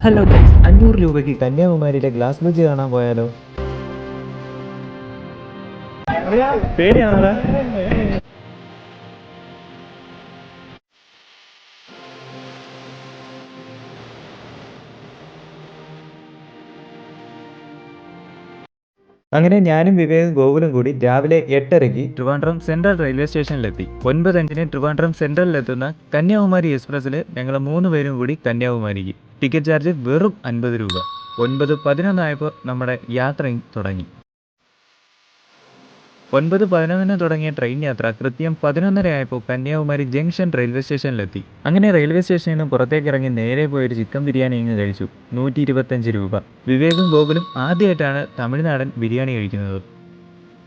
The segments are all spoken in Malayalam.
ഹലോ ഗൈസ്, 500 രൂപയ്ക്ക് കന്യാകുമാരിയിലെ ഗ്ലാസ് ബ്രിഡ്ജ് കാണാൻ പോയാലോ? പേടിയാണോടാ? അങ്ങനെ ഞാനും വിവേകും ഗോകുലും കൂടി രാവിലെ 8:30-ക്ക് ട്രിവാൻഡ്രം സെൻട്രൽ റെയിൽവേ സ്റ്റേഷനിലെത്തി. 9:05-ന് ട്രിവാൻഡ്രം സെൻട്രലിലെത്തുന്ന കന്യാകുമാരി എക്സ്പ്രസ്സിൽ ഞങ്ങൾ 3 പേരും കൂടി കന്യാകുമാരിക്ക്. ടിക്കറ്റ് ചാർജ് വെറും 50 രൂപ. 9:11 ആയപ്പോൾ നമ്മുടെ യാത്രയും തുടങ്ങി. 9:11-ന് തുടങ്ങിയ ട്രെയിൻ യാത്ര കൃത്യം 11:30 ആയപ്പോൾ കന്യാകുമാരി ജംഗ്ഷൻ റെയിൽവേ സ്റ്റേഷനിലെത്തി. അങ്ങനെ റെയിൽവേ സ്റ്റേഷനിൽ നിന്ന് പുറത്തേക്ക് ഇറങ്ങി നേരെ പോയൊരു ചിക്കൻ ബിരിയാണി അങ്ങ് കഴിച്ചു. 125 രൂപ. വിവേകും ഗോകുലും ആദ്യമായിട്ടാണ് തമിഴ്നാടൻ ബിരിയാണി കഴിക്കുന്നത്.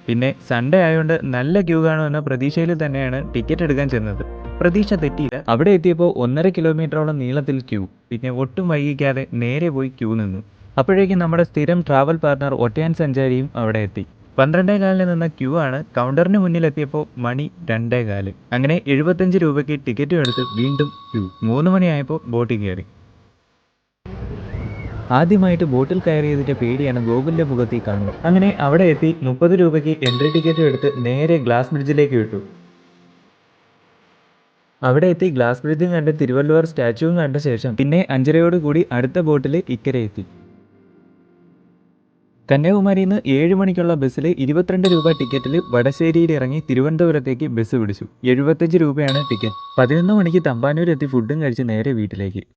പിന്നെ സൺഡേ ആയതുകൊണ്ട് നല്ല ക്യൂ കാണുമെന്ന പ്രതീക്ഷയിൽ തന്നെയാണ് ടിക്കറ്റ് എടുക്കാൻ ചെന്നത്. പ്രതീക്ഷ തെറ്റിയില്ല. അവിടെ എത്തിയപ്പോൾ 1.5 കിലോമീറ്ററോളം നീളത്തിൽ ക്യൂ. പിന്നെ ഒട്ടും വൈകിക്കാതെ നേരെ പോയി ക്യൂ നിന്നു. അപ്പോഴേക്കും നമ്മുടെ സ്ഥിരം ട്രാവൽ പാർട്ണർ ഒറ്റയാൻ സഞ്ചാരിയും അവിടെ എത്തി. 12:15-ന് നിന്ന ക്യൂ ആണ്. കൗണ്ടറിന് മുന്നിലെത്തിയപ്പോൾ മണി 2:15. അങ്ങനെ 75 രൂപയ്ക്ക് ടിക്കറ്റും എടുത്ത് വീണ്ടും ക്യൂ. 3 മണിയായപ്പോൾ ബോട്ടിൽ കയറി. ആദ്യമായിട്ട് ബോട്ടിൽ കയറിയതിൻ്റെ പേടിയാണ് ഗോകുലിൻ്റെ മുഖത്തിൽ കാണുന്നത്. അങ്ങനെ അവിടെ എത്തി 30 രൂപയ്ക്ക് എൻട്രി ടിക്കറ്റും എടുത്ത് നേരെ ഗ്ലാസ് ബ്രിഡ്ജിലേക്ക് വിട്ടു. അവിടെ എത്തി ഗ്ലാസ് ബ്രിഡ്ജും കണ്ട് തിരുവള്ളുവർ സ്റ്റാച്യുവും കണ്ട ശേഷം പിന്നെ 5:30 കൂടി അടുത്ത ബോട്ടിൽ ഇക്കരെ എത്തി. കന്യാകുമാരിയിൽ നിന്ന് 7 മണിക്കുള്ള ബസ്സിൽ 22 രൂപ ടിക്കറ്റിൽ വടശ്ശേരിയിൽ ഇറങ്ങി തിരുവനന്തപുരത്തേക്ക് ബസ് പിടിച്ചു. 75 രൂപയാണ് ടിക്കറ്റ്. 11 മണിക്ക് തമ്പാനൂർ എത്തി ഫുഡും കഴിച്ച് നേരെ വീട്ടിലേക്ക്.